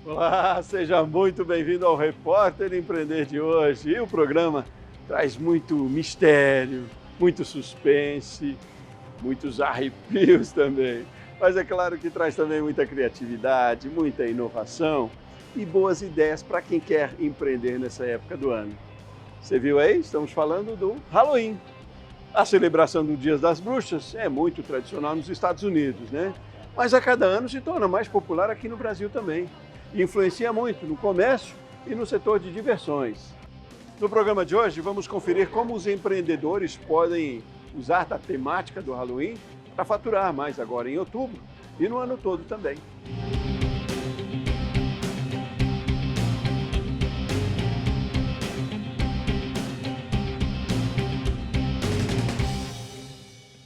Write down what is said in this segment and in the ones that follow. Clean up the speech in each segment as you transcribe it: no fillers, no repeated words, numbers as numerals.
Olá, seja muito bem-vindo ao Repórter Empreender de hoje. E o programa traz muito mistério, muito suspense, muitos arrepios também. Mas é claro que traz também muita criatividade, muita inovação e boas ideias para quem quer empreender nessa época do ano. Você viu aí? Estamos falando do Halloween. A celebração do Dia das Bruxas é muito tradicional nos Estados Unidos, né? Mas a cada ano se torna mais popular aqui no Brasil também. E influencia muito no comércio e no setor de diversões. No programa de hoje, vamos conferir como os empreendedores podem usar da temática do Halloween para faturar mais agora em outubro e no ano todo também.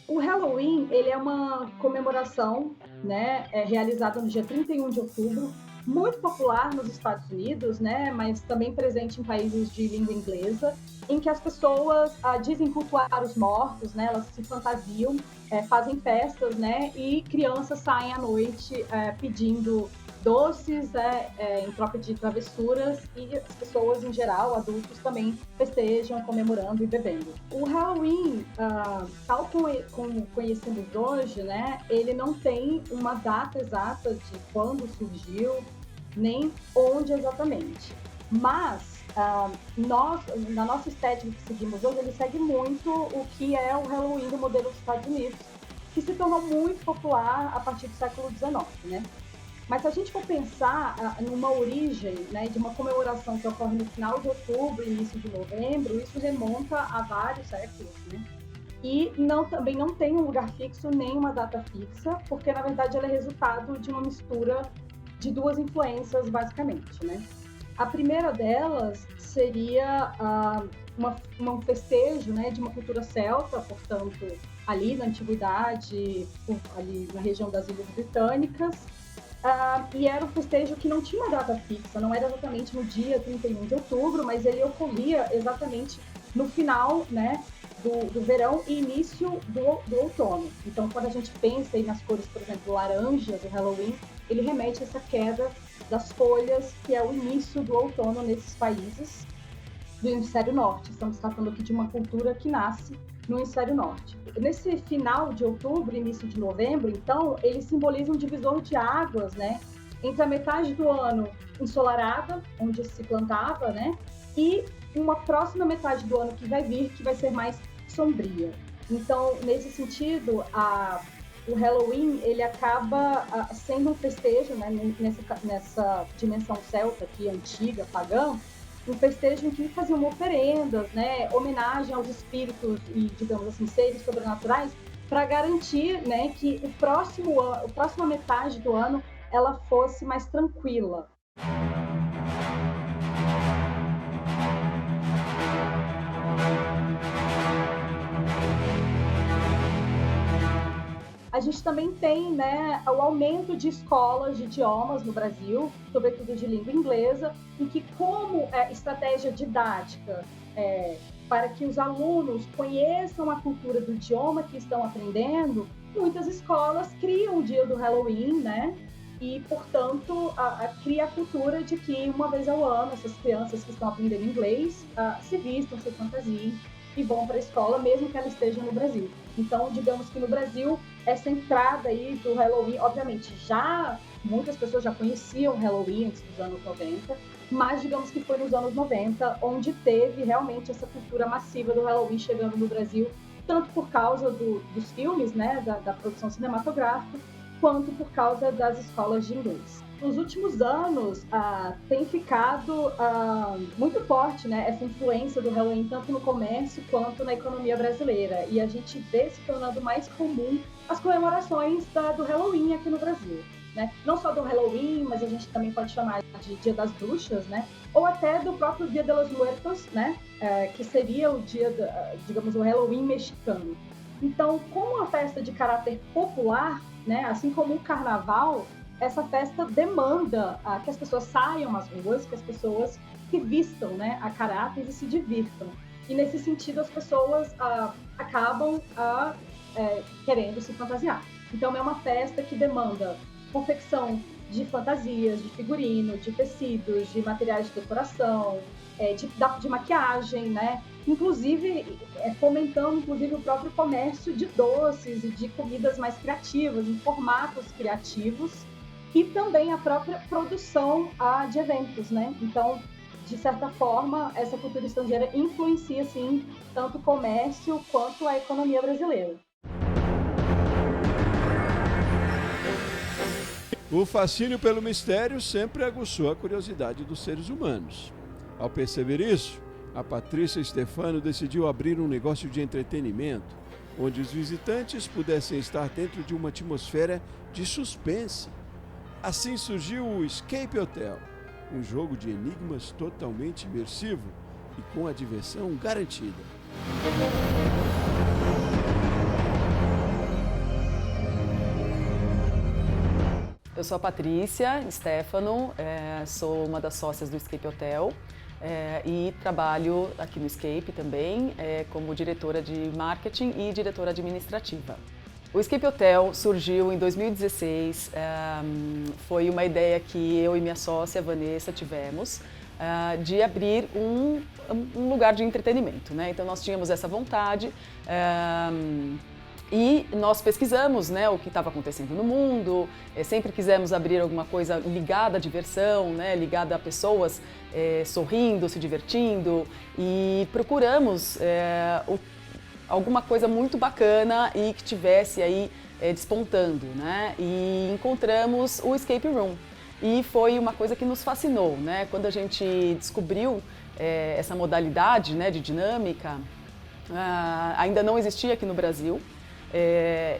O Halloween, ele é uma comemoração, né, realizada no dia 31 de outubro, muito popular nos Estados Unidos, né, mas também presente em países de língua inglesa, em que as pessoas dizem cultuar os mortos, né, elas se fantasiam, fazem festas, né, e crianças saem à noite pedindo doces em troca de travessuras, e as pessoas em geral, adultos, também festejam, comemorando e bebendo. O Halloween, tal como conhecemos hoje, né, ele não tem uma data exata de quando surgiu, nem onde exatamente. Mas nós, na nossa estética que seguimos hoje, ele segue muito o que é o Halloween do modelo dos Estados Unidos, que se tornou muito popular a partir do século XIX, né? Mas se a gente for pensar numa origem, né, de uma comemoração que ocorre no final de outubro, início de novembro, isso remonta a vários séculos, né? E também não tem um lugar fixo, nem uma data fixa, porque na verdade ela é resultado de uma mistura de duas influências, basicamente, né? A primeira delas seria um festejo, né, de uma cultura celta, portanto, ali na antiguidade, ali na região das Ilhas Britânicas, e era um festejo que não tinha uma data fixa, não era exatamente no dia 31 de outubro, mas ele ocorria exatamente no final, né, do verão e início do outono. Então, quando a gente pensa aí nas cores, por exemplo, laranja do Halloween, ele remete a essa queda das folhas, que é o início do outono nesses países do hemisfério norte. Estamos tratando aqui de uma cultura que nasce no hemisfério norte. Nesse final de outubro, início de novembro, então, ele simboliza um divisor de águas, né, entre a metade do ano ensolarada, onde se plantava, né, e uma próxima metade do ano que vai vir, que vai ser mais sombria. Então, nesse sentido, o Halloween, ele acaba sendo um festejo, né, nessa dimensão celta aqui, antiga, pagã, um festejo em que faziam oferendas, né, homenagem aos espíritos e, digamos assim, seres sobrenaturais, para garantir, né, que a próxima metade do ano ela fosse mais tranquila. A gente também tem, né, o aumento de escolas de idiomas no Brasil, sobretudo de língua inglesa, em que, como estratégia didática, para que os alunos conheçam a cultura do idioma que estão aprendendo, muitas escolas criam o dia do Halloween, né? E, portanto, cria a cultura de que, uma vez ao ano, essas crianças que estão aprendendo inglês se vistam, se fantasiem e vão para a escola, mesmo que ela esteja no Brasil. Então, digamos que no Brasil, essa entrada aí do Halloween, obviamente, muitas pessoas já conheciam o Halloween antes dos anos 90, mas digamos que foi nos anos 90 onde teve realmente essa cultura massiva do Halloween chegando no Brasil, tanto por causa dos filmes, né, da produção cinematográfica, quanto por causa das escolas de inglês. Nos últimos anos, tem ficado muito forte, né, essa influência do Halloween, tanto no comércio quanto na economia brasileira. E a gente vê se tornando mais comum as comemorações do Halloween aqui no Brasil. Né? Não só do Halloween, mas a gente também pode chamar de Dia das Bruxas, né? Ou até do próprio Dia de los Muertos, né? Que seria o dia, digamos, o Halloween mexicano. Então, como uma festa de caráter popular, né? Assim como o Carnaval, essa festa demanda que as pessoas saiam às ruas, que as pessoas se vistam, né, a caráter e se divirtam. E nesse sentido as pessoas acabam querendo se fantasiar. Então é uma festa que demanda confecção de fantasias, de figurino, de tecidos, de materiais de decoração, de maquiagem, né? Inclusive, fomentando inclusive o próprio comércio de doces e de comidas mais criativas, em formatos criativos, e também a própria produção de eventos, né? Então, de certa forma, essa cultura estrangeira influencia, sim, tanto o comércio quanto a economia brasileira. O fascínio pelo mistério sempre aguçou a curiosidade dos seres humanos. Ao perceber isso, a Patrícia Stefano decidiu abrir um negócio de entretenimento, onde os visitantes pudessem estar dentro de uma atmosfera de suspense. Assim surgiu o Escape Hotel, um jogo de enigmas totalmente imersivo e com a diversão garantida. Eu sou a Patrícia Stefano, sou uma das sócias do Escape Hotel e trabalho aqui no Escape também como diretora de marketing e diretora administrativa. O Escape Hotel surgiu em 2016, foi uma ideia que eu e minha sócia Vanessa tivemos de abrir um lugar de entretenimento, né? Então nós tínhamos essa vontade e nós pesquisamos, né, o que estava acontecendo no mundo, sempre quisemos abrir alguma coisa ligada à diversão, né, ligada a pessoas sorrindo, se divertindo, e procuramos alguma coisa muito bacana e que tivesse aí despontando, né? E encontramos o Escape Room. E foi uma coisa que nos fascinou, né? Quando a gente descobriu essa modalidade, né, de dinâmica, ainda não existia aqui no Brasil.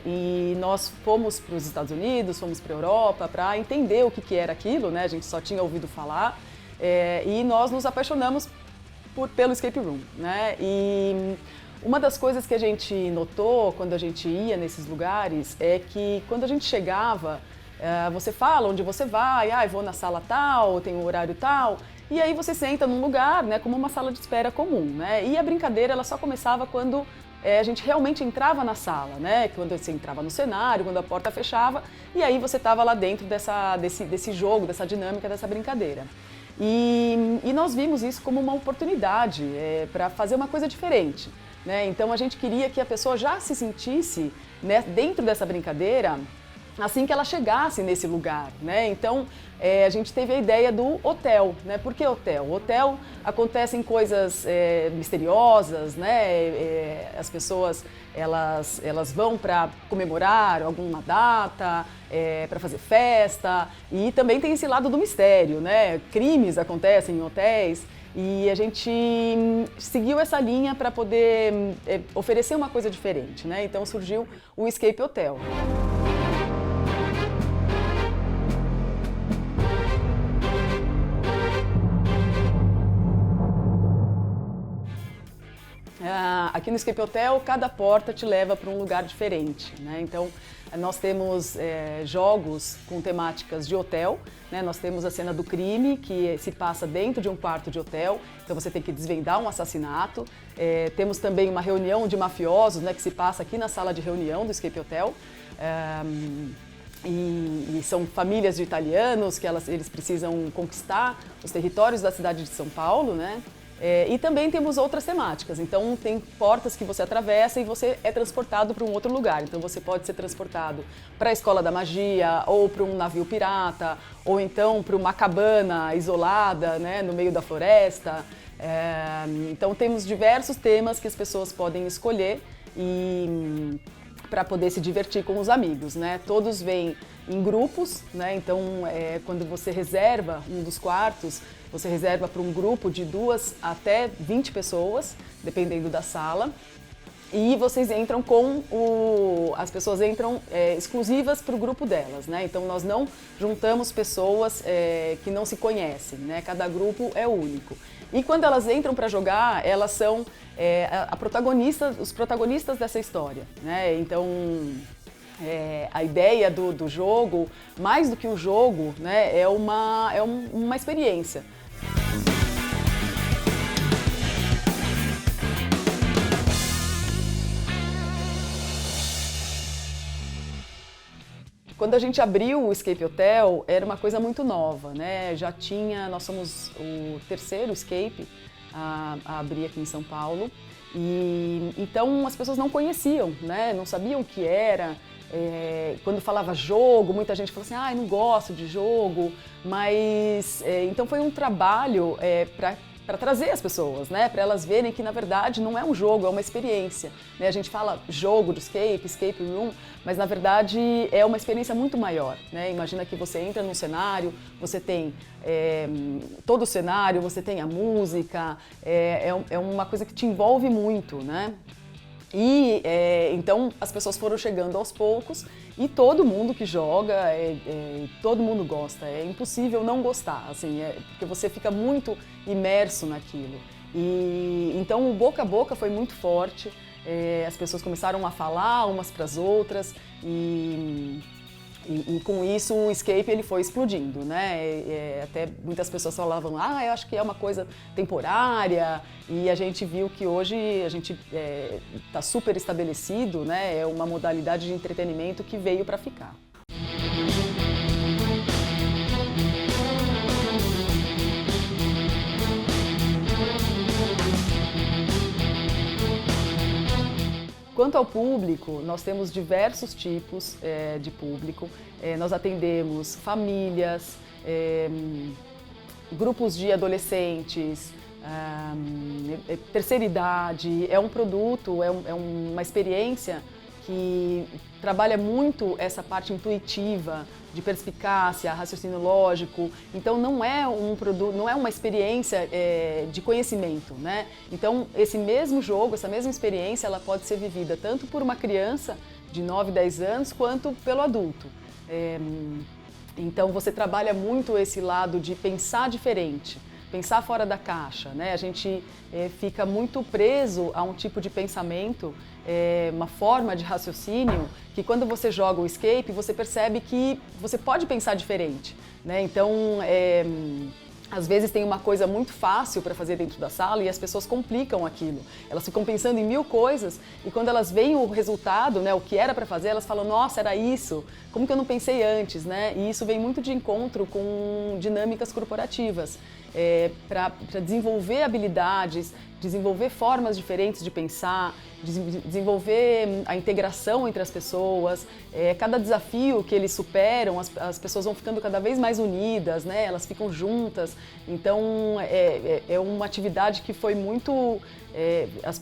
E nós fomos para os Estados Unidos, fomos para a Europa para entender o que era aquilo, né? A gente só tinha ouvido falar e nós nos apaixonamos pelo Escape Room, né? E uma das coisas que a gente notou quando a gente ia nesses lugares é que quando a gente chegava, você fala onde você vai, vou na sala tal, tem um horário tal, e aí você senta num lugar, né, como uma sala de espera comum, né? E a brincadeira ela só começava quando a gente realmente entrava na sala, né? Quando você entrava no cenário, quando a porta fechava, e aí você estava lá dentro desse jogo, dessa dinâmica, dessa brincadeira. E nós vimos isso como uma oportunidade para fazer uma coisa diferente, né? Então a gente queria que a pessoa já se sentisse, né, dentro dessa brincadeira assim que ela chegasse nesse lugar, né? Então a gente teve a ideia do hotel, né? Por que hotel? O hotel acontecem coisas misteriosas, né? As pessoas elas vão para comemorar alguma data, para fazer festa, e também tem esse lado do mistério, né? Crimes acontecem em hotéis. E a gente seguiu essa linha para poder oferecer uma coisa diferente, né? Então surgiu o Escape Hotel. Aqui no Escape Hotel, cada porta te leva para um lugar diferente, né? Então, nós temos jogos com temáticas de hotel, né? Nós temos a cena do crime, que se passa dentro de um quarto de hotel, então você tem que desvendar um assassinato. Temos também uma reunião de mafiosos, né, que se passa aqui na sala de reunião do Escape Hotel. E são famílias de italianos que eles precisam conquistar os territórios da cidade de São Paulo, né? E também temos outras temáticas, então tem portas que você atravessa e você é transportado para um outro lugar. Então você pode ser transportado para a Escola da Magia, ou para um navio pirata, ou então para uma cabana isolada, né, no meio da floresta. Então temos diversos temas que as pessoas podem escolher e para poder se divertir com os amigos, né? Todos vêm em grupos, né? Então quando você reserva um dos quartos, você reserva para um grupo de 2 até 20 pessoas, dependendo da sala. E vocês entram as pessoas entram exclusivas para o grupo delas, né? Então nós não juntamos pessoas que não se conhecem, né? Cada grupo é único. E quando elas entram para jogar, elas são os protagonistas dessa história, né? Então a ideia do jogo, mais do que um jogo, né, é uma experiência. Quando a gente abriu o Escape Hotel, era uma coisa muito nova, né? Nós somos o terceiro Escape a abrir aqui em São Paulo. E então as pessoas não conheciam, né? Não sabiam o que era. Quando falava jogo, muita gente falou assim, não gosto de jogo, mas então foi um trabalho para trazer as pessoas, né? Para elas verem que na verdade não é um jogo, é uma experiência, né? A gente fala jogo do escape room, mas na verdade é uma experiência muito maior, né? Imagina que você entra num cenário, você tem todo o cenário, você tem a música, é uma coisa que te envolve muito, né? E então as pessoas foram chegando aos poucos e todo mundo que joga, todo mundo gosta. É impossível não gostar, assim, porque você fica muito imerso naquilo. E então o boca a boca foi muito forte. As pessoas começaram a falar umas para as outras e com isso o Escape ele foi explodindo, né? Até muitas pessoas falavam, eu acho que é uma coisa temporária, e a gente viu que hoje a gente está super estabelecido, né? É uma modalidade de entretenimento que veio para ficar. Quanto ao público, nós temos diversos tipos de público. Nós atendemos famílias, grupos de adolescentes, terceira idade. É um produto, é uma experiência que trabalha muito essa parte intuitiva, de perspicácia, raciocínio lógico. Então não é um produto, não é uma experiência de conhecimento, né? Então esse mesmo jogo, essa mesma experiência, ela pode ser vivida tanto por uma criança de 9, 10 anos, quanto pelo adulto. Então você trabalha muito esse lado de pensar diferente, pensar fora da caixa, né? A gente fica muito preso a um tipo de pensamento, uma forma de raciocínio, que quando você joga o escape, você percebe que você pode pensar diferente, né? Então, às vezes tem uma coisa muito fácil para fazer dentro da sala e as pessoas complicam aquilo. Elas ficam pensando em 1000 coisas e quando elas veem o resultado, né, o que era para fazer, elas falam, nossa, era isso, como que eu não pensei antes, né? E isso vem muito de encontro com dinâmicas corporativas, para desenvolver habilidades, desenvolver formas diferentes de pensar, desenvolver a integração entre as pessoas. Cada desafio que eles superam, as pessoas vão ficando cada vez mais unidas, né? Elas ficam juntas. Então, é uma atividade que foi muito...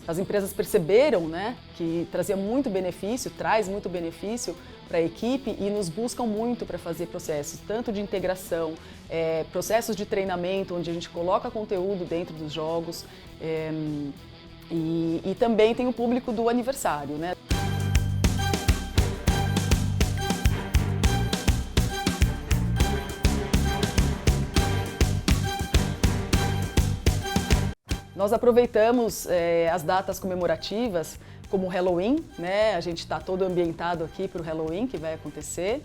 as empresas perceberam, né, que trazia muito benefício, traz muito benefício para a equipe e nos buscam muito para fazer processos, tanto de integração, processos de treinamento, onde a gente coloca conteúdo dentro dos jogos, e também tem o público do aniversário, né? Nós aproveitamos as datas comemorativas, como o Halloween, né? A gente está todo ambientado aqui para o Halloween que vai acontecer.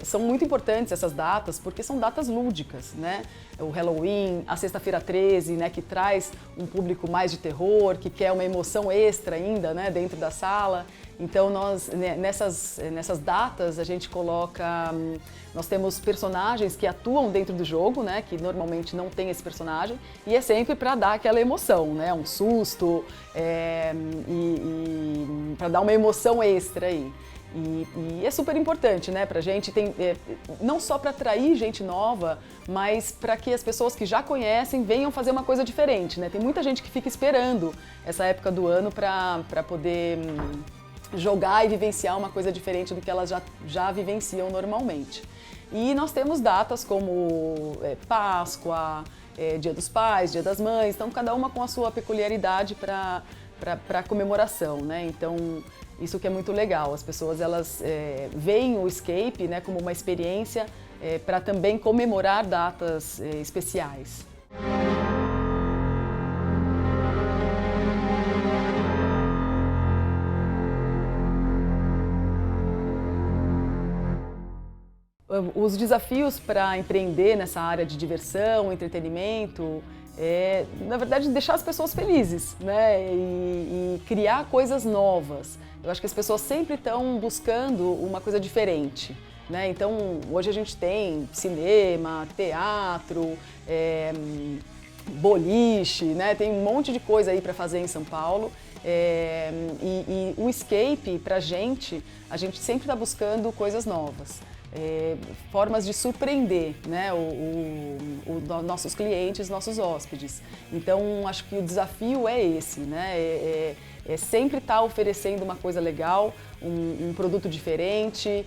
São muito importantes essas datas porque são datas lúdicas, né? O Halloween, a Sexta-feira 13, né, que traz um público mais de terror, que quer uma emoção extra ainda, né, dentro da sala. Então nós nessas datas a gente coloca, nós temos personagens que atuam dentro do jogo, né, que normalmente não tem esse personagem, e é sempre para dar aquela emoção, né, um susto, e para dar uma emoção extra aí. E é super importante, né, pra gente, não só para atrair gente nova, mas para que as pessoas que já conhecem venham fazer uma coisa diferente, né? Tem muita gente que fica esperando essa época do ano para poder jogar e vivenciar uma coisa diferente do que elas já vivenciam normalmente. E nós temos datas como Páscoa, Dia dos Pais, Dia das Mães, então cada uma com a sua peculiaridade para a comemoração, né? Então, isso que é muito legal, as pessoas elas veem o escape, né, como uma experiência para também comemorar datas especiais. Os desafios para empreender nessa área de diversão, entretenimento, na verdade, deixar as pessoas felizes, né? E criar coisas novas. Eu acho que as pessoas sempre estão buscando uma coisa diferente, né? Então, hoje a gente tem cinema, teatro, boliche, né? Tem um monte de coisa aí para fazer em São Paulo. E o escape, pra gente, a gente sempre está buscando coisas novas. Formas de surpreender, né, nossos clientes, nossos hóspedes. Então, acho que o desafio é esse, né, sempre estar oferecendo uma coisa legal, um produto diferente,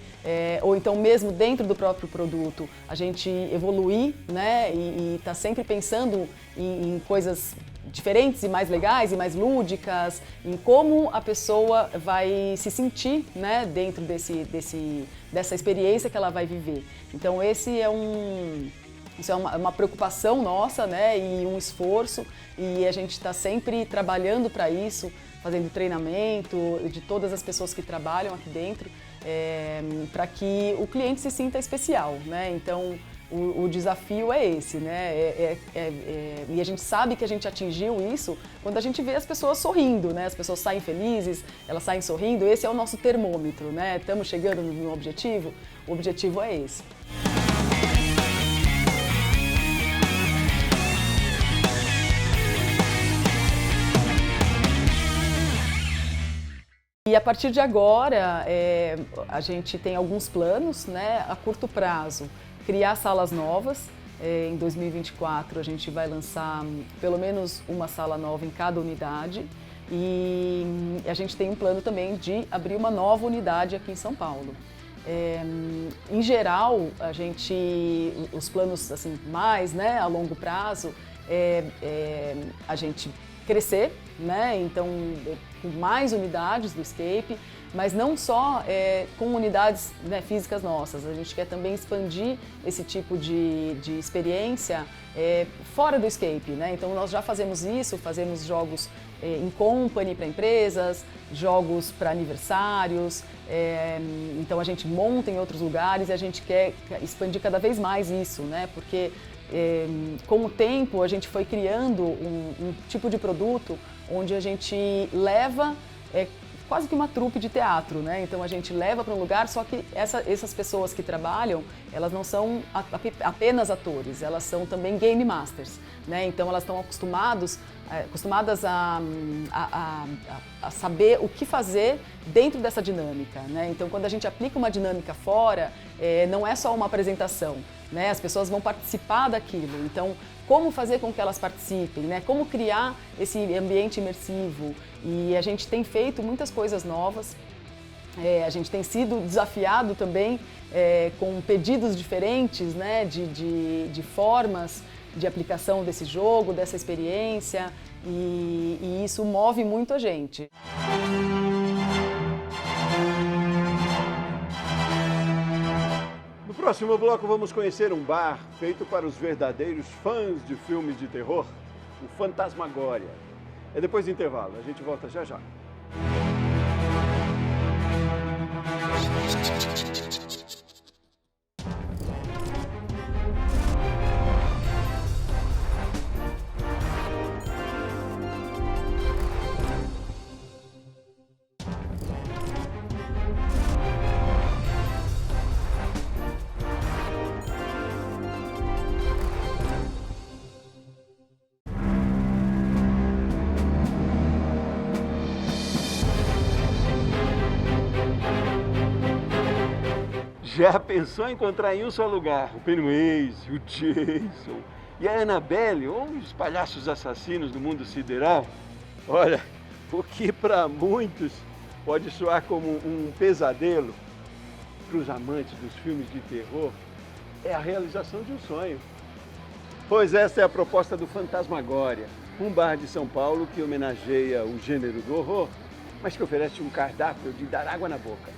ou então mesmo dentro do próprio produto, a gente evoluir, né, e tá sempre pensando em coisas diferentes e mais legais e mais lúdicas, em como a pessoa vai se sentir, né, dentro dessa experiência que ela vai viver. Então isso é uma preocupação nossa, né, e um esforço, e a gente está sempre trabalhando para isso, fazendo treinamento de todas as pessoas que trabalham aqui dentro, para que o cliente se sinta especial, né? Então o desafio é esse, né? E a gente sabe que a gente atingiu isso quando a gente vê as pessoas sorrindo, né? As pessoas saem felizes, elas saem sorrindo. Esse é o nosso termômetro, né? Estamos chegando no objetivo. O objetivo é esse. E a partir de agora, a gente tem alguns planos, né? A curto prazo. Criar salas novas. Em 2024 a gente vai lançar pelo menos uma sala nova em cada unidade e a gente tem um plano também de abrir uma nova unidade aqui em São Paulo. Em geral, os planos assim, mais, né, a longo prazo a gente crescer, né? Então com mais unidades do escape, mas não só com unidades, né, físicas nossas, a gente quer também expandir esse tipo de experiência fora do escape, né? Então nós já fazemos isso, fazemos jogos em company para empresas, jogos para aniversários, então a gente monta em outros lugares e a gente quer expandir cada vez mais isso, né? Porque com o tempo a gente foi criando um tipo de produto onde a gente leva quase que uma trupe de teatro, né? Então a gente leva para um lugar, só que essas pessoas que trabalham, elas não são apenas atores, elas são também game masters, né? Então elas estão acostumadas a saber o que fazer dentro dessa dinâmica, né? Então quando a gente aplica uma dinâmica fora, não é só uma apresentação, né? As pessoas vão participar daquilo. Então como fazer com que elas participem, né? Como criar esse ambiente imersivo. E a gente tem feito muitas coisas novas, a gente tem sido desafiado também com pedidos diferentes, né? de formas de aplicação desse jogo, dessa experiência, e isso move muito a gente. No próximo bloco vamos conhecer um bar feito para os verdadeiros fãs de filmes de terror, o Fantasmagória. É depois do intervalo, a gente volta já já. Já pensou em encontrar em um só lugar o Pennywise, o Jason e a Annabelle, ou os palhaços assassinos do mundo sideral? Olha, o que para muitos pode soar como um pesadelo, para os amantes dos filmes de terror, é a realização de um sonho. Pois essa é a proposta do Fantasmagória, um bar de São Paulo que homenageia o gênero do horror, mas que oferece um cardápio de dar água na boca.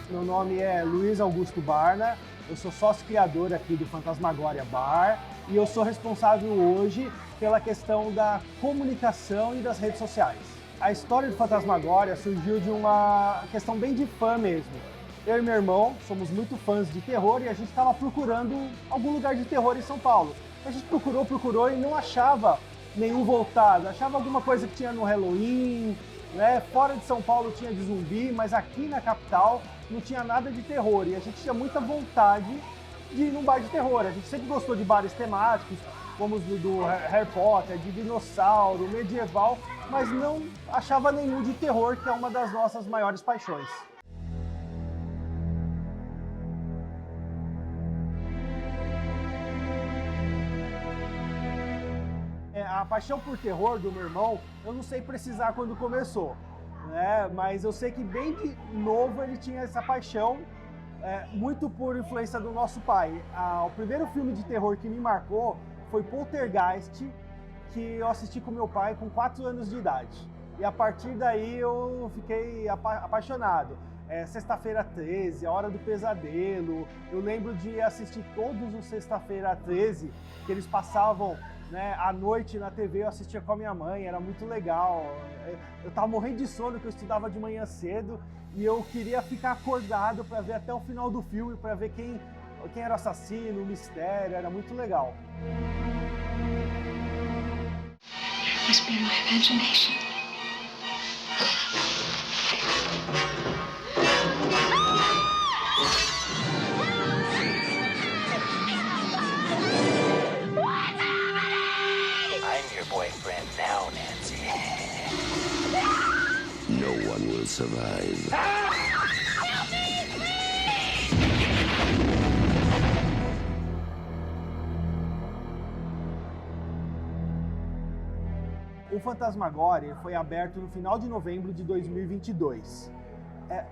Meu nome é Luiz Augusto Barna, eu sou sócio criador aqui do Fantasmagória Bar e eu sou responsável hoje pela questão da comunicação e das redes sociais. A história do Fantasmagória surgiu de uma questão bem de fã mesmo. Eu e meu irmão somos muito fãs de terror e a gente estava procurando algum lugar de terror em São Paulo. A gente procurou e não achava nenhum voltado. Achava alguma coisa que tinha no Halloween, né? Fora de São Paulo tinha de zumbi, mas aqui na capital não tinha nada de terror. E a gente tinha muita vontade de ir num bar de terror. A gente sempre gostou de bares temáticos, como os do Harry Potter, de dinossauro, medieval, mas não achava nenhum de terror, que é uma das nossas maiores paixões. A paixão por terror do meu irmão, eu não sei precisar quando começou, né? Mas eu sei que bem de novo ele tinha essa paixão, muito por influência do nosso pai. O primeiro filme de terror que me marcou foi Poltergeist, que eu assisti com meu pai com 4 anos de idade. E a partir daí eu fiquei apaixonado. Sexta-feira 13, A Hora do Pesadelo. Eu lembro de assistir todos os Sexta-feira 13 que eles passavam, né, à noite na TV. Eu assistia com a minha mãe, era muito legal. Eu tava morrendo de sono, porque eu estudava de manhã cedo e eu queria ficar acordado para ver até o final do filme, para ver quem era o assassino, o mistério. Era muito legal. Must be my imagination. I'm your boyfriend now, Nancy. No one will survive. O Fantasmagória foi aberto no final de novembro de 2022.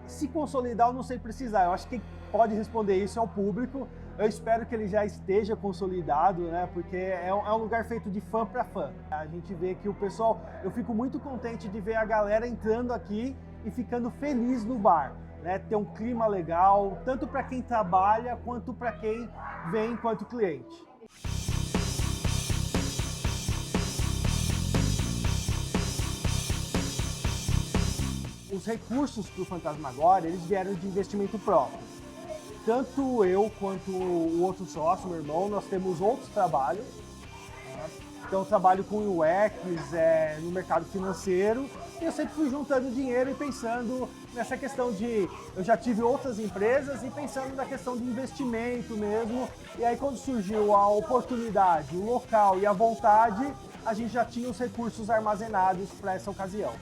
Se consolidar, eu não sei precisar. Eu acho que quem pode responder isso é o público. Eu espero que ele já esteja consolidado, né? Porque é um lugar feito de fã para fã. A gente vê que o pessoal... Eu fico muito contente de ver a galera entrando aqui e ficando feliz no bar, né? Ter um clima legal, tanto para quem trabalha quanto para quem vem enquanto cliente. Os recursos para o Fantasmagória, eles vieram de investimento próprio. Tanto eu quanto o outro sócio, meu irmão, nós temos outros trabalhos. Então eu trabalho com UX, no mercado financeiro, e eu sempre fui juntando dinheiro e pensando nessa questão de... Eu já tive outras empresas e pensando na questão de investimento mesmo. E aí quando surgiu a oportunidade, o local e a vontade, a gente já tinha os recursos armazenados para essa ocasião.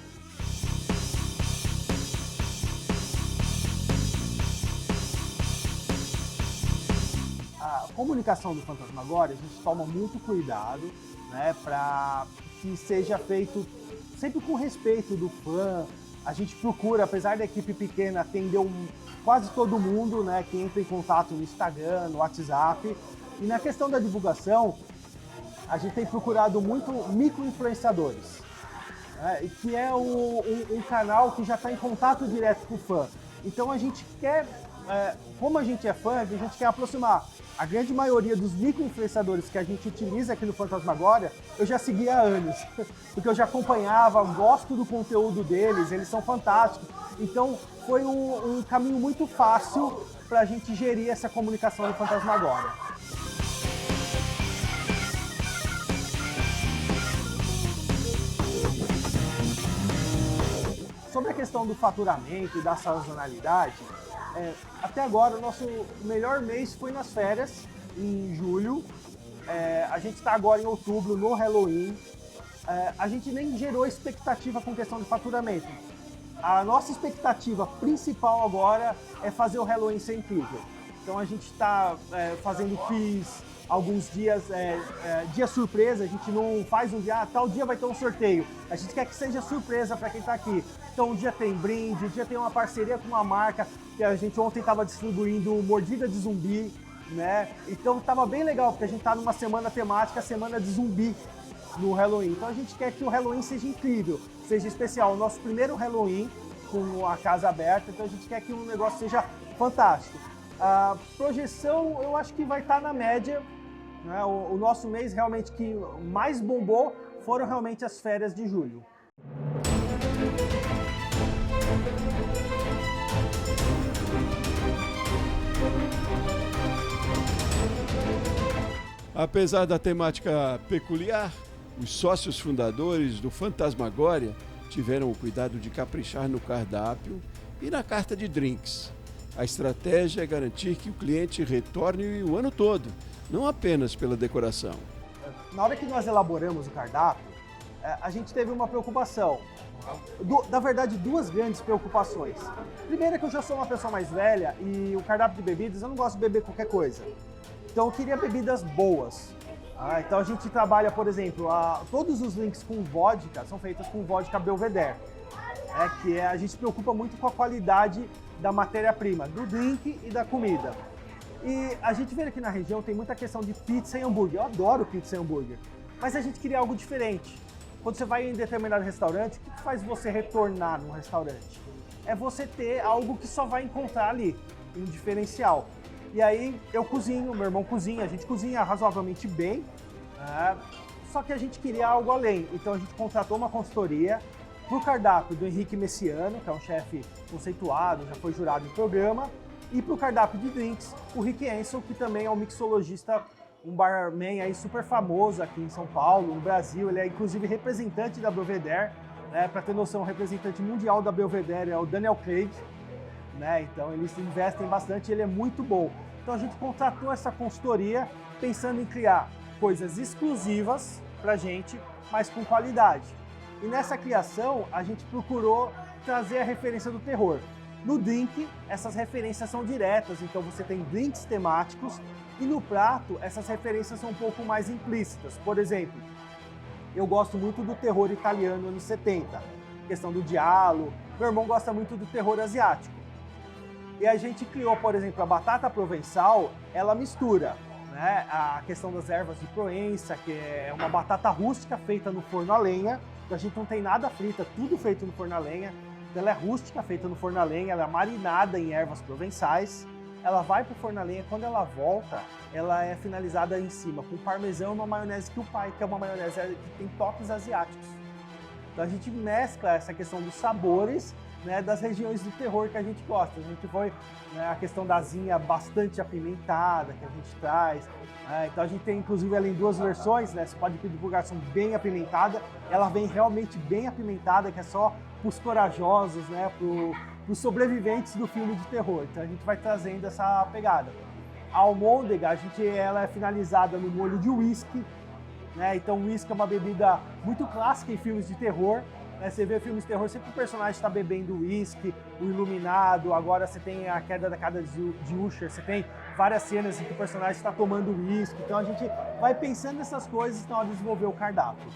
A comunicação do Fantasmagória, a gente toma muito cuidado, né, para que seja feito sempre com respeito do fã. A gente procura, apesar da equipe pequena, atender quase todo mundo, né, que entra em contato no Instagram, no WhatsApp. E na questão da divulgação, a gente tem procurado muito micro-influenciadores, né, que é um canal que já está em contato direto com o fã. Então a gente quer, como a gente é fã, a gente quer aproximar. A grande maioria dos micro-influenciadores que a gente utiliza aqui no Fantasmagória, eu já segui há anos, porque eu já acompanhava, gosto do conteúdo deles, eles são fantásticos. Então foi um caminho muito fácil para a gente gerir essa comunicação do Fantasmagória. Sobre a questão do faturamento e da sazonalidade, até agora o nosso melhor mês foi nas férias, em julho. A gente está agora em outubro, no Halloween. A gente nem gerou expectativa com questão de faturamento. A nossa expectativa principal agora é fazer o Halloween ser incrível. Então a gente está fazendo quiz, alguns dias, dia surpresa, a gente não faz um dia, tal dia vai ter um sorteio. A gente quer que seja surpresa para quem está aqui. Então um dia tem brinde, um dia tem uma parceria com uma marca, que a gente ontem estava distribuindo mordida de zumbi, né? Então estava bem legal, porque a gente está numa semana temática, semana de zumbi no Halloween. Então a gente quer que o Halloween seja incrível, seja especial. O nosso primeiro Halloween com a casa aberta, então a gente quer que o negócio seja fantástico. A projeção eu acho que vai estar na média, né? O nosso mês realmente que mais bombou foram realmente as férias de julho. Apesar da temática peculiar, os sócios fundadores do Fantasmagória tiveram o cuidado de caprichar no cardápio e na carta de drinks. A estratégia é garantir que o cliente retorne o ano todo, não apenas pela decoração. Na hora que nós elaboramos o cardápio, a gente teve uma preocupação. Na verdade, duas grandes preocupações. Primeiro é que eu já sou uma pessoa mais velha e o cardápio de bebidas, eu não gosto de beber qualquer coisa. Então eu queria bebidas boas. Então a gente trabalha, por exemplo, todos os drinks com vodka são feitos com vodka Belvedere. A gente se preocupa muito com a qualidade da matéria-prima, do drink e da comida. E a gente vê aqui na região tem muita questão de pizza e hambúrguer. Eu adoro pizza e hambúrguer, mas a gente queria algo diferente. Quando você vai em determinado restaurante, o que faz você retornar num restaurante? É você ter algo que só vai encontrar ali, um diferencial. E aí eu cozinho, meu irmão cozinha, a gente cozinha razoavelmente bem, só que a gente queria algo além. Então a gente contratou uma consultoria para o cardápio do Henrique Messiano, que é um chefe conceituado, já foi jurado em programa, e para o cardápio de drinks, o Rick Enson, que também é um mixologista, um barman aí super famoso aqui em São Paulo, no Brasil. Ele é inclusive representante da Belvedere, para ter noção, o representante mundial da Belvedere é o Daniel Craig. Então eles investem bastante e ele é muito bom. Então a gente contratou essa consultoria pensando em criar coisas exclusivas pra gente, mas com qualidade. E nessa criação a gente procurou trazer a referência do terror. No drink, essas referências são diretas, então você tem drinks temáticos, e no prato essas referências são um pouco mais implícitas. Por exemplo, eu gosto muito do terror italiano anos 70, questão do giallo. Meu irmão gosta muito do terror asiático. E a gente criou, por exemplo, a batata provençal, ela mistura a questão das ervas de Proença, que é uma batata rústica feita no forno a lenha. A gente não tem nada frita, tudo feito no forno a lenha. Então ela é rústica, feita no forno a lenha, ela é marinada em ervas provençais. Ela vai para o forno a lenha, quando ela volta, ela é finalizada em cima com parmesão e uma maionese Kewpie, que é uma maionese que tem toques asiáticos. Então a gente mescla essa questão dos sabores, das regiões do terror que a gente gosta. A gente foi a questão da asinha bastante apimentada que a gente traz. Então a gente tem inclusive ela em duas versões, você pode pedir por garçom bem apimentada, ela vem realmente bem apimentada, que é só para os corajosos, para os sobreviventes do filme de terror. Então a gente vai trazendo essa pegada. A almôndega, ela é finalizada no molho de whisky, então o whisky é uma bebida muito clássica em filmes de terror. Você vê filmes de terror, sempre o personagem está bebendo uísque, o Iluminado, agora você tem a queda da casa de Usher, você tem várias cenas em que o personagem está tomando uísque. Então a gente vai pensando nessas coisas na hora de desenvolver o cardápio.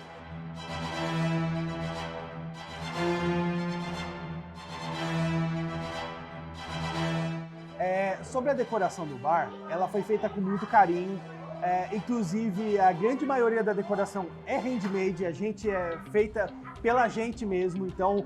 Sobre a decoração do bar, ela foi feita com muito carinho. Inclusive, a grande maioria da decoração é handmade, a gente é feita pela gente mesmo. Então,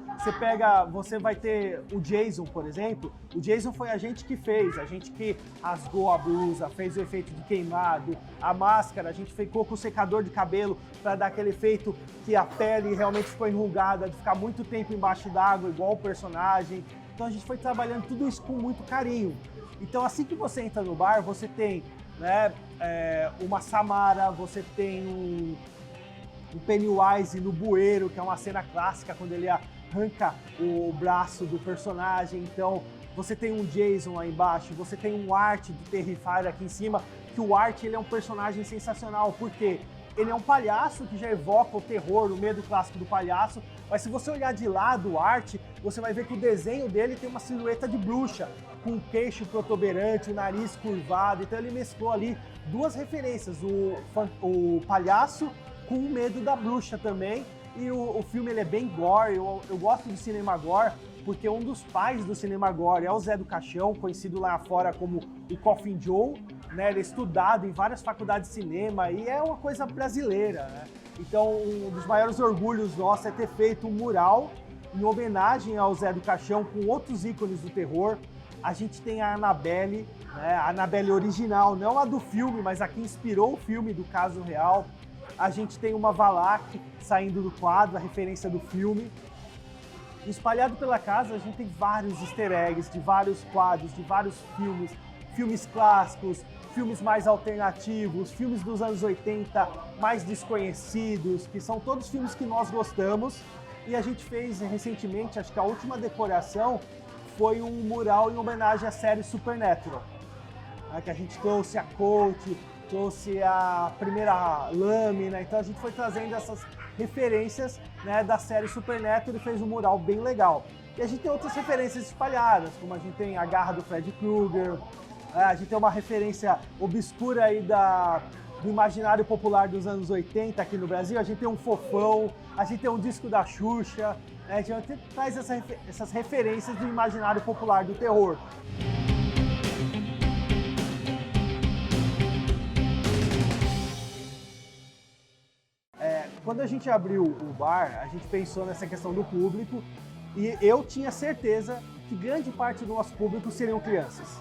você vai ter o Jason, por exemplo. O Jason foi a gente que fez, a gente que rasgou a blusa, fez o efeito de queimado, a máscara, a gente ficou com o secador de cabelo para dar aquele efeito que a pele realmente ficou enrugada, de ficar muito tempo embaixo d'água, igual o personagem. Então, a gente foi trabalhando tudo isso com muito carinho. Então, assim que você entra no bar, você tem uma Samara, você tem um Pennywise no bueiro, que é uma cena clássica quando ele arranca o braço do personagem. Então você tem um Jason lá embaixo, você tem um Art do Terrifier aqui em cima, que o Art ele é um personagem sensacional, porque ele é um palhaço que já evoca o terror, o medo clássico do palhaço, mas se você olhar de lado o Art, você vai ver que o desenho dele tem uma silhueta de bruxa, com um queixo protuberante, o nariz curvado. Então ele mesclou ali duas referências, o palhaço com o medo da bruxa também. E o filme ele é bem gore, eu gosto do cinema gore, porque um dos pais do cinema gore é o Zé do Caixão, conhecido lá fora como o Coffin Joe, ele é estudado em várias faculdades de cinema e é uma coisa brasileira, Então um dos maiores orgulhos nossos é ter feito um mural em homenagem ao Zé do Caixão com outros ícones do terror. A gente tem a Annabelle, a Annabelle original, não a do filme, mas a que inspirou o filme do caso real. A gente tem uma Valak saindo do quadro, a referência do filme. Espalhado pela casa, a gente tem vários easter eggs de vários quadros, de vários filmes, filmes clássicos, filmes mais alternativos, filmes dos anos 80 mais desconhecidos, que são todos filmes que nós gostamos. E a gente fez recentemente, acho que a última decoração foi um mural em homenagem à série Supernatural, né, que a gente trouxe a Colt, trouxe a primeira lâmina, então a gente foi trazendo essas referências, né, da série Supernatural e fez um mural bem legal. E a gente tem outras referências espalhadas, como a gente tem a garra do Freddy Krueger, a gente tem uma referência obscura aí do imaginário popular dos anos 80 aqui no Brasil, a gente tem um Fofão, a gente tem um disco da Xuxa, a gente traz essas referências do imaginário popular do terror. Quando a gente abriu o bar, a gente pensou nessa questão do público e eu tinha certeza que grande parte do nosso público seriam crianças.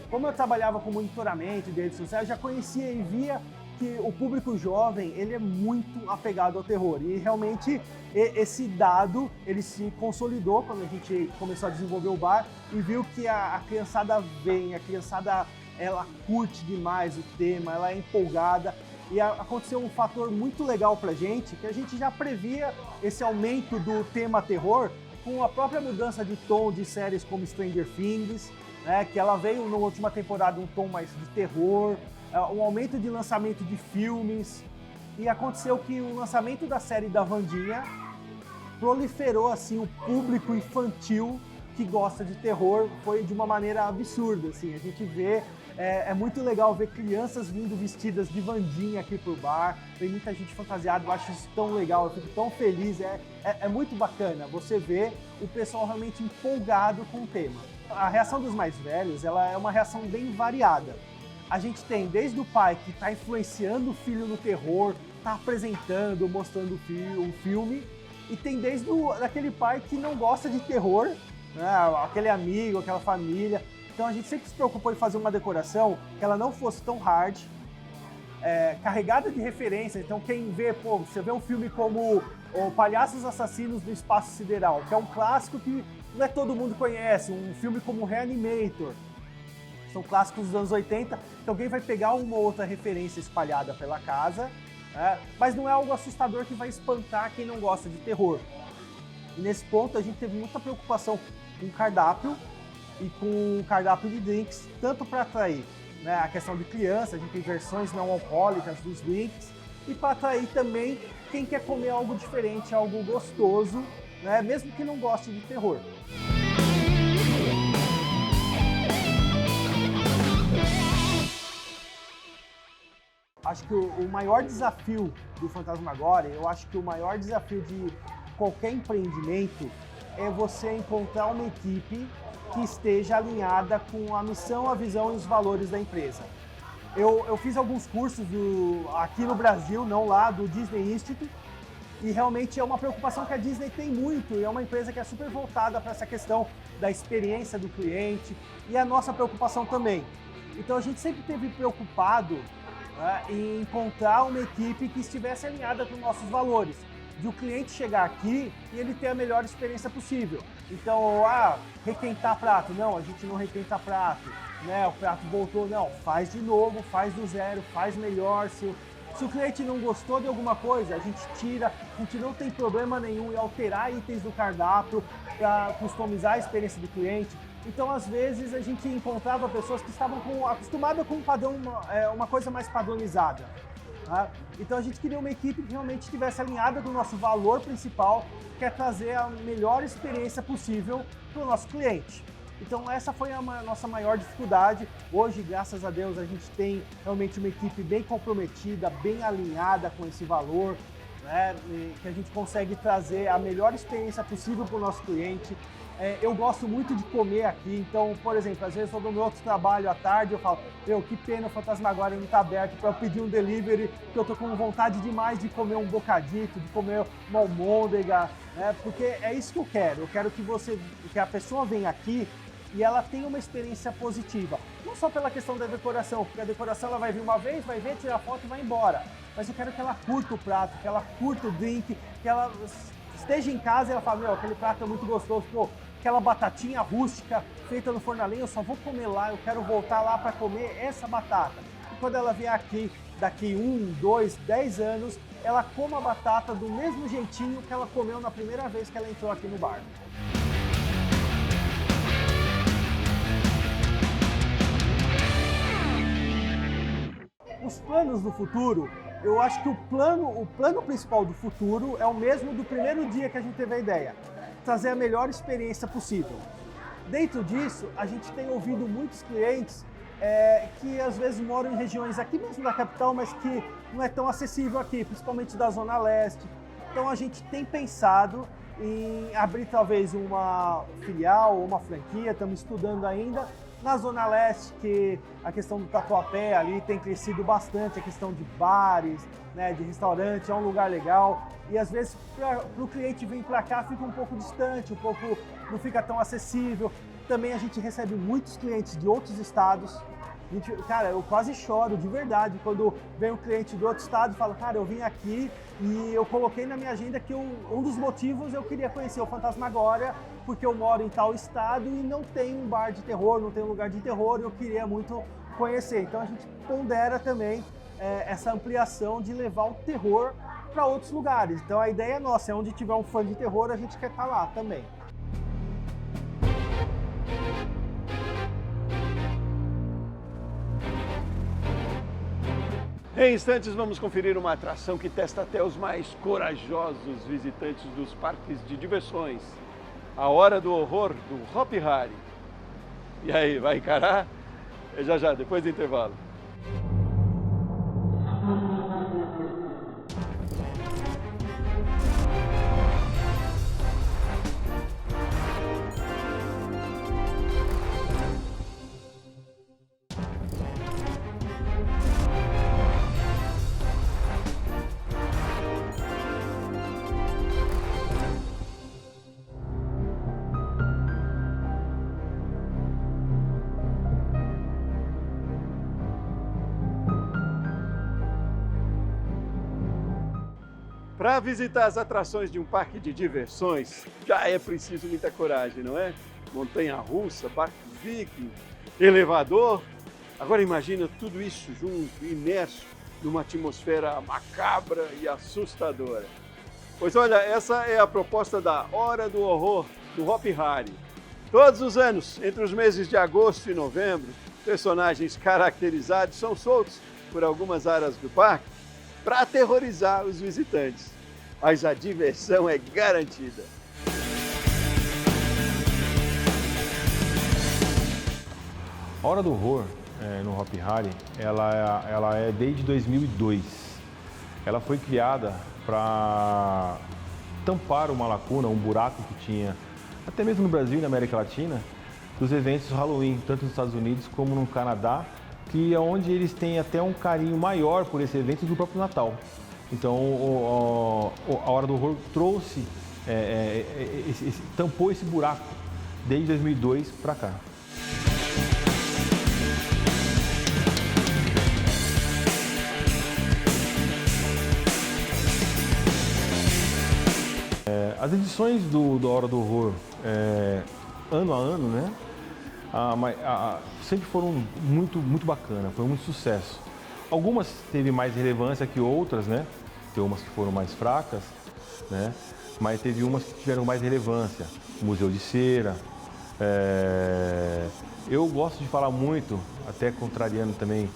Como eu trabalhava com monitoramento de redes sociais, eu já conhecia e via que o público jovem ele é muito apegado ao terror e realmente esse dado ele se consolidou quando a gente começou a desenvolver o bar e viu que a criançada vem, a criançada ela curte demais o tema, ela é empolgada. E aconteceu um fator muito legal pra gente, que a gente já previa esse aumento do tema terror com a própria mudança de tom de séries como Stranger Things, né, que ela veio na última temporada um tom mais de terror, um aumento de lançamento de filmes, e aconteceu que o lançamento da série da Wandinha proliferou assim o público infantil que gosta de terror, foi de uma maneira absurda, assim, a gente vê. É muito legal ver crianças vindo vestidas de Wandinha aqui pro bar, tem muita gente fantasiada, eu acho isso tão legal, eu fico tão feliz, é muito bacana você ver o pessoal realmente empolgado com o tema. A reação dos mais velhos, ela é uma reação bem variada. A gente tem desde o pai que está influenciando o filho no terror, está apresentando, mostrando o filme, e tem desde aquele pai que não gosta de terror, né, aquele amigo, aquela família. Então a gente sempre se preocupou em fazer uma decoração que ela não fosse tão hard, carregada de referências. Então quem vê, você vê um filme como o Palhaços Assassinos do Espaço Sideral, que é um clássico que não é todo mundo conhece, um filme como Reanimator, são clássicos dos anos 80, então alguém vai pegar uma ou outra referência espalhada pela casa, né, mas não é algo assustador que vai espantar quem não gosta de terror. E nesse ponto a gente teve muita preocupação com o cardápio, e com cardápio de drinks, tanto para atrair, né, a questão de criança, a gente tem versões não alcoólicas dos drinks, e para atrair também quem quer comer algo diferente, algo gostoso, né, mesmo que não goste de terror. Acho que o maior desafio do Phantasmagoria, eu acho que o maior desafio de qualquer empreendimento é você encontrar uma equipe que esteja alinhada com a missão, a visão e os valores da empresa. Eu fiz alguns cursos aqui no Brasil, não lá, do Disney Institute, e realmente é uma preocupação que a Disney tem muito, e é uma empresa que é super voltada para essa questão da experiência do cliente, e a nossa preocupação também. Então a gente sempre esteve preocupado, né, em encontrar uma equipe que estivesse alinhada com nossos valores, de o cliente chegar aqui e ele ter a melhor experiência possível. Então, requentar prato, não, a gente não requenta prato, né, o prato voltou, não, faz de novo, faz do zero, faz melhor. Se o cliente não gostou de alguma coisa, a gente tira, a gente não tem problema nenhum em alterar itens do cardápio para customizar a experiência do cliente. Então, às vezes, a gente encontrava pessoas que estavam acostumadas com um padrão, uma coisa mais padronizada. Tá? Então a gente queria uma equipe que realmente estivesse alinhada com o nosso valor principal, que é trazer a melhor experiência possível para o nosso cliente. Então essa foi a nossa maior dificuldade. Hoje, graças a Deus, a gente tem realmente uma equipe bem comprometida, bem alinhada com esse valor, né? Que a gente consegue trazer a melhor experiência possível para o nosso cliente. Eu gosto muito de comer aqui, então, por exemplo, às vezes eu estou no meu outro trabalho à tarde, eu falo, que pena o Phantasmagoria não está aberto para eu pedir um delivery, porque eu estou com vontade demais de comer um bocadito, de comer uma almôndega, né? Porque é isso que eu quero que a pessoa venha aqui e ela tenha uma experiência positiva, não só pela questão da decoração, porque a decoração ela vai vir uma vez, vai ver, tirar foto e vai embora, mas eu quero que ela curta o prato, que ela curta o drink, que ela esteja em casa e ela fala, meu, aquele prato é muito gostoso, pô, aquela batatinha rústica feita no forno a lenha, eu só vou comer lá, eu quero voltar lá para comer essa batata. E quando ela vier aqui, daqui 1, 2, 10 anos, ela coma a batata do mesmo jeitinho que ela comeu na primeira vez que ela entrou aqui no bar. Os planos do futuro, eu acho que o plano principal do futuro é o mesmo do primeiro dia que a gente teve a ideia, trazer a melhor experiência possível. Dentro disso, a gente tem ouvido muitos clientes que às vezes moram em regiões aqui mesmo da capital, mas que não é tão acessível aqui, principalmente da Zona Leste. Então a gente tem pensado em abrir talvez uma filial ou uma franquia, estamos estudando ainda, na Zona Leste, que a questão do Tatuapé ali tem crescido bastante, a questão de bares, né, de restaurante, é um lugar legal. E às vezes para o cliente vir para cá fica um pouco distante, não fica tão acessível. Também a gente recebe muitos clientes de outros estados. Cara, eu quase choro de verdade quando vem um cliente do outro estado e fala, cara, eu vim aqui e eu coloquei na minha agenda que um dos motivos eu queria conhecer o Fantasmagória, porque eu moro em tal estado e não tem um bar de terror, não tem um lugar de terror, e eu queria muito conhecer. Então a gente pondera também essa ampliação de levar o terror para outros lugares. Então a ideia nossa é onde tiver um fã de terror, a gente quer estar lá também. Em instantes vamos conferir uma atração que testa até os mais corajosos visitantes dos parques de diversões. A Hora do Horror, do Hopi Hari. E aí, vai encarar? Já, depois do intervalo. Para visitar as atrações de um parque de diversões, já é preciso muita coragem, não é? Montanha-russa, barco viking, elevador. Agora imagina tudo isso junto, imerso, numa atmosfera macabra e assustadora. Pois olha, essa é a proposta da Hora do Horror, do Hopi Hari. Todos os anos, entre os meses de agosto e novembro, personagens caracterizados são soltos por algumas áreas do parque para aterrorizar os visitantes. Mas a diversão é garantida. A Hora do Horror no Hopi Hari, ela é desde 2002. Ela foi criada para tampar uma lacuna, um buraco que tinha, até mesmo no Brasil e na América Latina, dos eventos Halloween, tanto nos Estados Unidos como no Canadá, que é onde eles têm até um carinho maior por esse evento do que o próprio Natal. Então, a Hora do Horror trouxe, tampou esse buraco desde 2002 para cá. As edições do Hora do Horror, ano a ano, né? Sempre foram muito bacana, foi muito sucesso. Algumas teve mais relevância que outras, né? Tem umas que foram mais fracas, né? Mas teve umas que tiveram mais relevância. Museu de Cera. Eu gosto de falar muito, até contrariando também,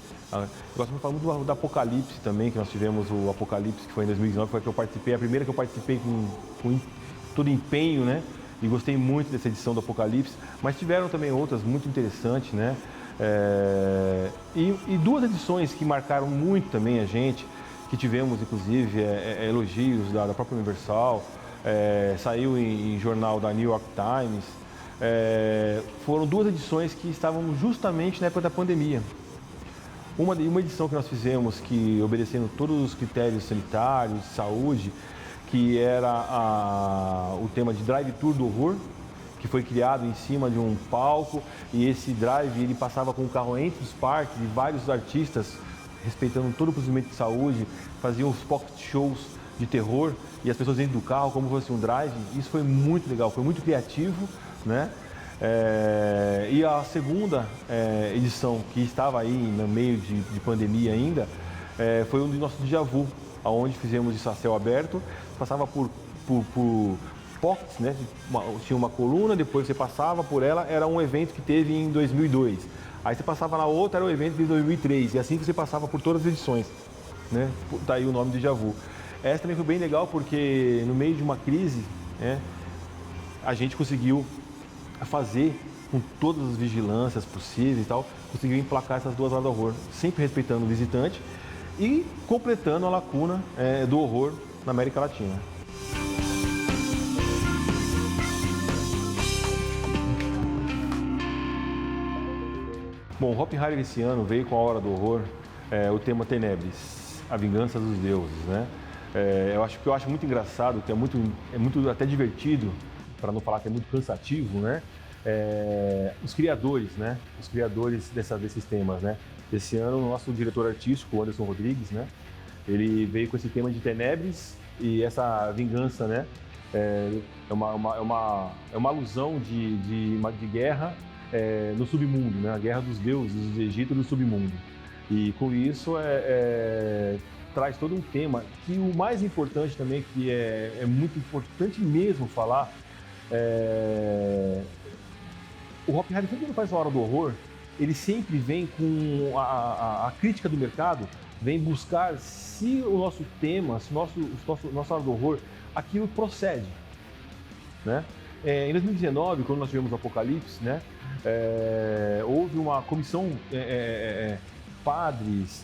gosto de falar muito do Apocalipse também, que nós tivemos o Apocalipse, que foi em 2019, foi a que eu participei, a primeira que eu participei com todo empenho, né? E gostei muito dessa edição do Apocalipse, mas tiveram também outras muito interessantes, né? E duas edições que marcaram muito também a gente, que tivemos inclusive elogios da própria Universal, saiu em jornal da New York Times, foram duas edições que estavam justamente na época da pandemia. Uma edição que nós fizemos que obedecendo todos os critérios sanitários, de saúde, que era o tema de Drive Tour do Horror, que foi criado em cima de um palco, e esse drive ele passava com o carro entre os parques e vários artistas, respeitando todo o procedimento de saúde, faziam os pocket shows de terror e as pessoas dentro do carro como se fosse um drive. Isso foi muito legal, foi muito criativo, né? E a segunda edição, que estava aí no meio de pandemia ainda, foi um do nosso déjà vu, onde fizemos isso a céu aberto, passava por pockets, né? Tinha uma coluna, depois você passava por ela, era um evento que teve em 2002. Aí você passava na outra, era um evento de 2003, e assim que você passava por todas as edições, né? Daí o nome déjà vu. Essa também foi bem legal porque no meio de uma crise, né, a gente conseguiu fazer com todas as vigilâncias possíveis e tal, conseguiu emplacar essas 2 horas do horror, sempre respeitando o visitante e completando a lacuna do horror na América Latina. Bom, o Hopi Hari esse ano veio com a Hora do Horror, o tema Tenebris, a vingança dos deuses, né? Eu acho muito engraçado, que é muito até divertido, para não falar que é muito cansativo, né? Os criadores, né? Os criadores desses temas, né? Esse ano, o nosso diretor artístico, Anderson Rodrigues, né? Ele veio com esse tema de Tenebris e essa vingança, né? É uma alusão de guerra no submundo, né? A guerra dos deuses do Egito no submundo. E com isso traz todo um tema que o mais importante também, que é muito importante mesmo falar, o Hopi Hari, sempre que faz a Hora do Horror, ele sempre vem com a crítica do mercado, vem buscar se o nosso tema, se nossa Hora do Horror, aquilo procede, né? Em 2019, quando nós tivemos o Apocalipse, né, houve uma comissão, padres,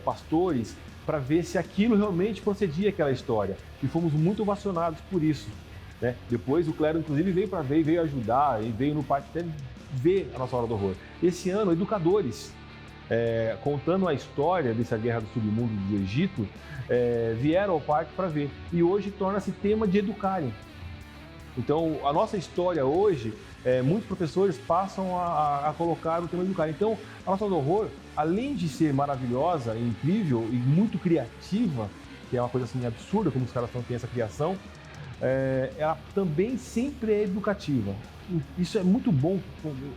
pastores, para ver se aquilo realmente procedia aquela história. E fomos muito ovacionados por isso, né? Depois o clero, inclusive, veio para ver, veio ajudar, e veio no parque até ver a nossa Hora do Horror. Esse ano, educadores, contando a história dessa guerra do submundo do Egito, vieram ao parque para ver. E hoje torna-se tema de educarem. Então, a nossa história hoje, muitos professores passam a colocar o tema de educar. Então, a nossa Hora do Horror, além de ser maravilhosa, incrível e muito criativa, que é uma coisa assim absurda como os caras têm essa criação, ela também sempre é educativa. Isso é muito bom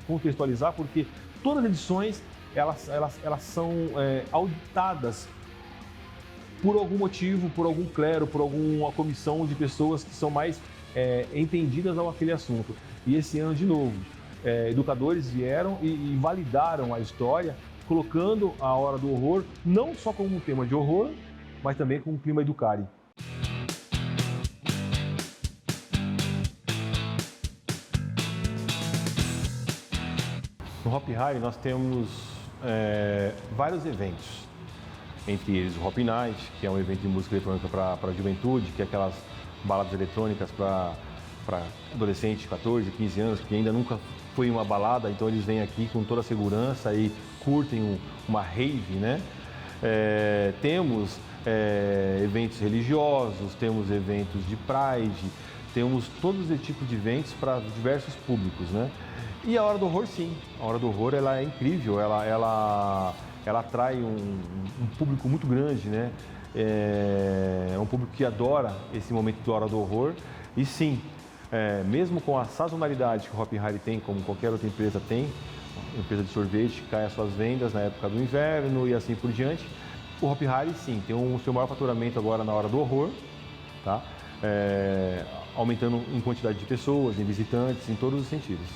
contextualizar, porque todas as edições elas são auditadas por algum motivo, por algum clero, por alguma comissão de pessoas que são mais entendidas aquele assunto. E esse ano, de novo, educadores vieram e validaram a história, colocando a Hora do Horror não só como um tema de horror, mas também como um clima educare. No Hopi Hari nós temos vários eventos, entre eles o Hopi Night, que é um evento de música eletrônica para a juventude, que é aquelas baladas eletrônicas para adolescentes, 14, 15 anos, que ainda nunca foi uma balada, então eles vêm aqui com toda a segurança e curtem uma rave, né? Temos eventos religiosos, temos eventos de Pride, temos todos os tipos de eventos para diversos públicos, né? E a Hora do Horror, sim. A Hora do Horror, ela é incrível, ela atrai um público muito grande, né? É um público que adora esse momento da Hora do Horror. E sim, mesmo com a sazonalidade que o Hopi Hari tem, como qualquer outra empresa tem, empresa de sorvete, cai as suas vendas na época do inverno e assim por diante, o Hopi Hari, sim, tem o seu maior faturamento agora na Hora do Horror, tá? Aumentando em quantidade de pessoas, em visitantes, em todos os sentidos.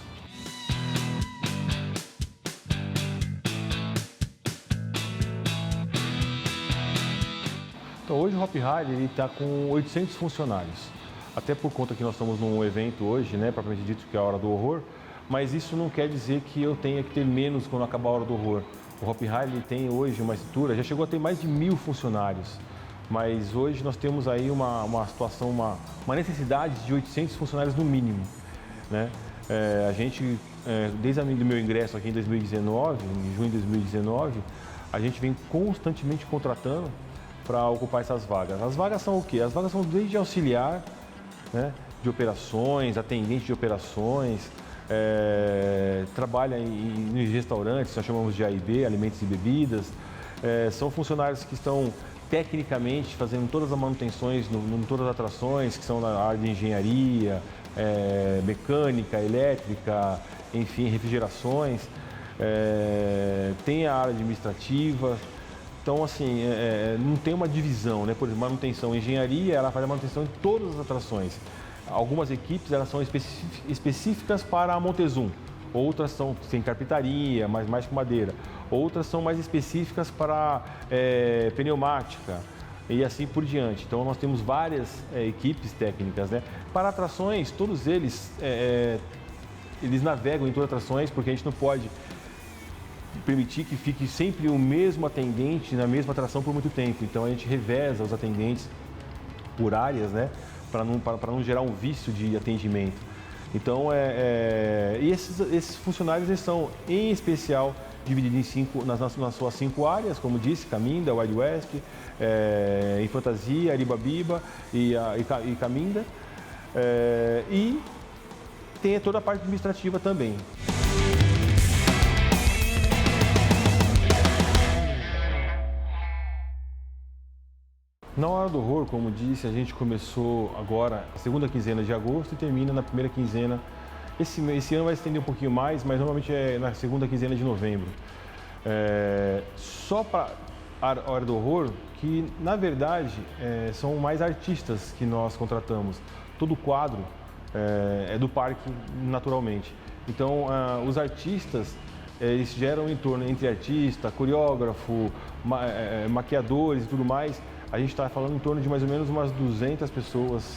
Então, hoje o Hopi Hari está com 800 funcionários. Até por conta que nós estamos num evento hoje, né, propriamente dito, que é a Hora do Horror, mas isso não quer dizer que eu tenha que ter menos quando acabar a Hora do Horror. O Hopi Hari tem hoje uma estrutura, já chegou a ter mais de 1000 funcionários, mas hoje nós temos aí uma situação, uma necessidade de 800 funcionários no mínimo, né? A gente, desde o meu ingresso aqui em 2019, em junho de 2019, a gente vem constantemente contratando para ocupar essas vagas. As vagas são o quê? As vagas são desde auxiliar, né, de operações, atendente de operações, trabalha em restaurantes, nós chamamos de A&B, alimentos e bebidas, São funcionários que estão tecnicamente fazendo todas as manutenções em todas as atrações, que são na área de engenharia, mecânica, elétrica, enfim, refrigerações. Tem a área administrativa. Então, assim, não tem uma divisão, né? Por exemplo, manutenção, engenharia, ela faz a manutenção em todas as atrações. Algumas equipes, elas são específicas para a Montezum. Outras são sem carpintaria, mas mais com madeira. Outras são mais específicas para pneumática e assim por diante. Então, nós temos várias equipes técnicas, né? Para atrações, todos eles navegam em todas as atrações, porque a gente não pode permitir que fique sempre o mesmo atendente na mesma atração por muito tempo. Então, a gente reveza os atendentes por áreas, né? Para não gerar um vício de atendimento. Então, e esses funcionários, eles são, em especial, divididos nas suas 5 áreas, como disse, Caminda, Wild West, Infantasia, Aribabiba e Caminda. E tem toda a parte administrativa também. Na Hora do Horror, como disse, a gente começou agora a segunda quinzena de agosto e termina na primeira quinzena. Esse ano vai estender um pouquinho mais, mas normalmente é na segunda quinzena de novembro. Só para a Hora do Horror, que na verdade são mais artistas que nós contratamos. Todo o quadro é do parque, naturalmente. Então, os artistas, eles geram em torno entre artista, coreógrafo, maquiadores e tudo mais. A gente está falando em torno de mais ou menos umas 200 pessoas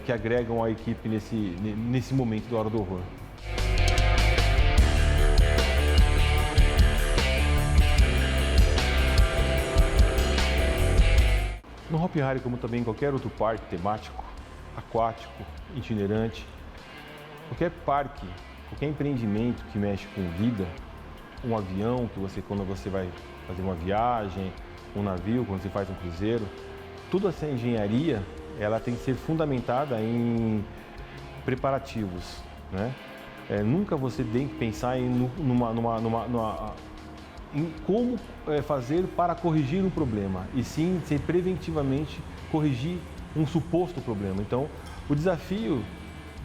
que agregam a equipe nesse momento da Hora do Horror. No Hopi Hari, como também em qualquer outro parque temático, aquático, itinerante, qualquer parque, qualquer empreendimento que mexe com vida, um avião, quando você vai fazer uma viagem, um navio, quando você faz um cruzeiro, toda essa engenharia, ela tem que ser fundamentada em preparativos, né? Nunca você tem que pensar em como fazer para corrigir um problema, e sim ser preventivamente corrigir um suposto problema. Então, o desafio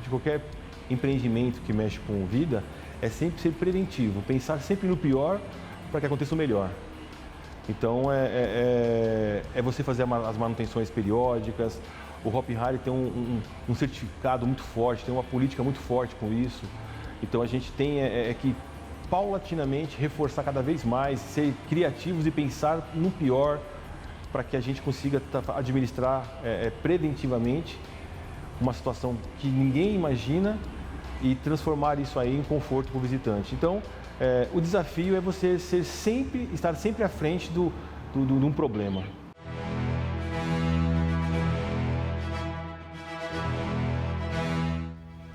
de qualquer empreendimento que mexe com vida é sempre ser preventivo, pensar sempre no pior para que aconteça o melhor. Então, você fazer as manutenções periódicas. O Hopi Hari tem um certificado muito forte, tem uma política muito forte com isso. Então, a gente tem que, paulatinamente, reforçar cada vez mais, ser criativos e pensar no pior para que a gente consiga administrar preventivamente uma situação que ninguém imagina e transformar isso aí em conforto para o visitante. Então, o desafio é você estar sempre à frente de um problema.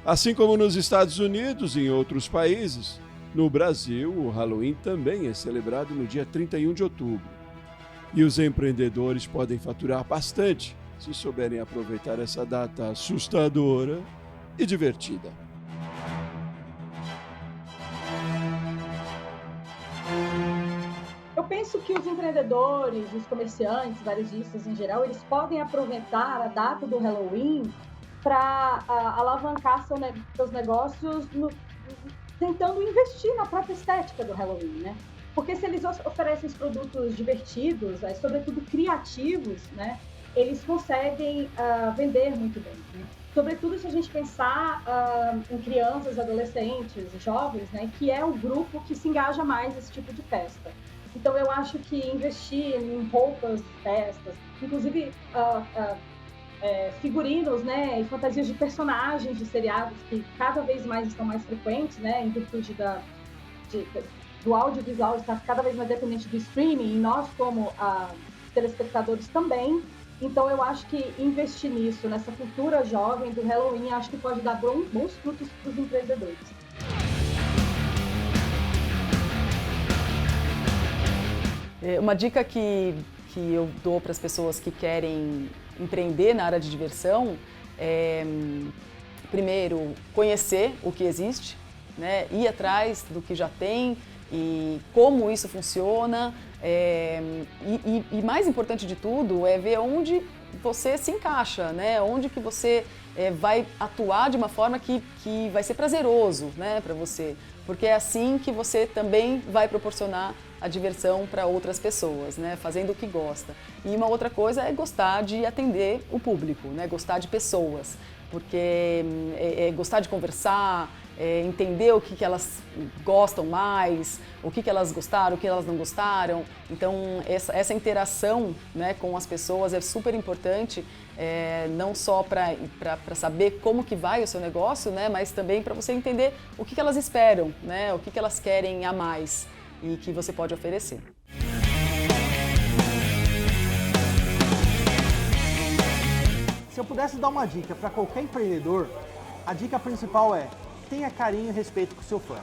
Assim como nos Estados Unidos e em outros países, no Brasil o Halloween também é celebrado no dia 31 de outubro. E os empreendedores podem faturar bastante se souberem aproveitar essa data assustadora e divertida. Eu penso que os empreendedores, os comerciantes, varejistas em geral, eles podem aproveitar a data do Halloween para alavancar seus negócios tentando investir na própria estética do Halloween, né? Porque se eles oferecem os produtos divertidos, sobretudo criativos, né, eles conseguem vender muito bem, né? Sobretudo se a gente pensar em crianças, adolescentes, jovens, né, que é o grupo que se engaja mais nesse tipo de festa. Então, eu acho que investir em roupas de festas, inclusive figurinos, né, e fantasias de personagens de seriados que cada vez mais estão mais frequentes, né, em virtude do audiovisual estar cada vez mais dependente do streaming, e nós, como telespectadores, também. Então, eu acho que investir nisso, nessa cultura jovem do Halloween, acho que pode dar bons frutos para os empreendedores. Uma dica que eu dou para as pessoas que querem empreender na área de diversão é, primeiro, conhecer o que existe, né? Ir atrás do que já tem e como isso funciona, E mais importante de tudo é ver onde você se encaixa, né? Onde que você vai atuar de uma forma que vai ser prazeroso, né, para você. Porque é assim que você também vai proporcionar a diversão para outras pessoas, né, fazendo o que gosta. E uma outra coisa é gostar de atender o público, né, gostar de pessoas, porque gostar de conversar, entender o que elas gostam mais, o que elas gostaram, o que elas não gostaram. Então, essa interação, né, com as pessoas é super importante, não só para saber como que vai o seu negócio, né, mas também para você entender o que elas esperam, né, o que elas querem a mais e que você pode oferecer. Se eu pudesse dar uma dica para qualquer empreendedor, a dica principal é: tenha carinho e respeito com o seu fã.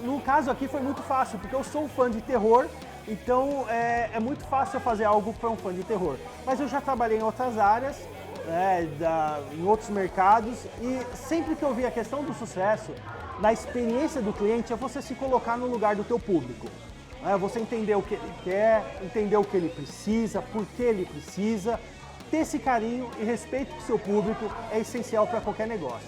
No caso aqui foi muito fácil, porque eu sou um fã de terror, então é muito fácil eu fazer algo para um fã de terror. Mas eu já trabalhei em outras áreas, em outros mercados, e sempre que eu vi a questão do sucesso, da experiência do cliente, é você se colocar no lugar do teu público. Você entender o que ele quer, entender o que ele precisa, por que ele precisa. Ter esse carinho e respeito com o seu público é essencial para qualquer negócio.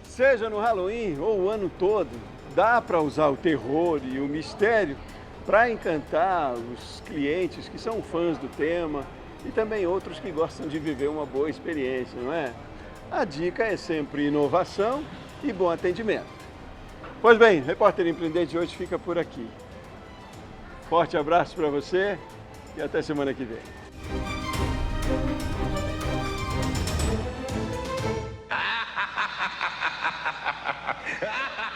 Seja no Halloween ou o ano todo, dá para usar o terror e o mistério para encantar os clientes que são fãs do tema e também outros que gostam de viver uma boa experiência, não é? A dica é sempre inovação e bom atendimento. Pois bem, o Repórter Empreender de hoje fica por aqui. Forte abraço para você e até semana que vem. Ha ha ha ha ha ha ha ha!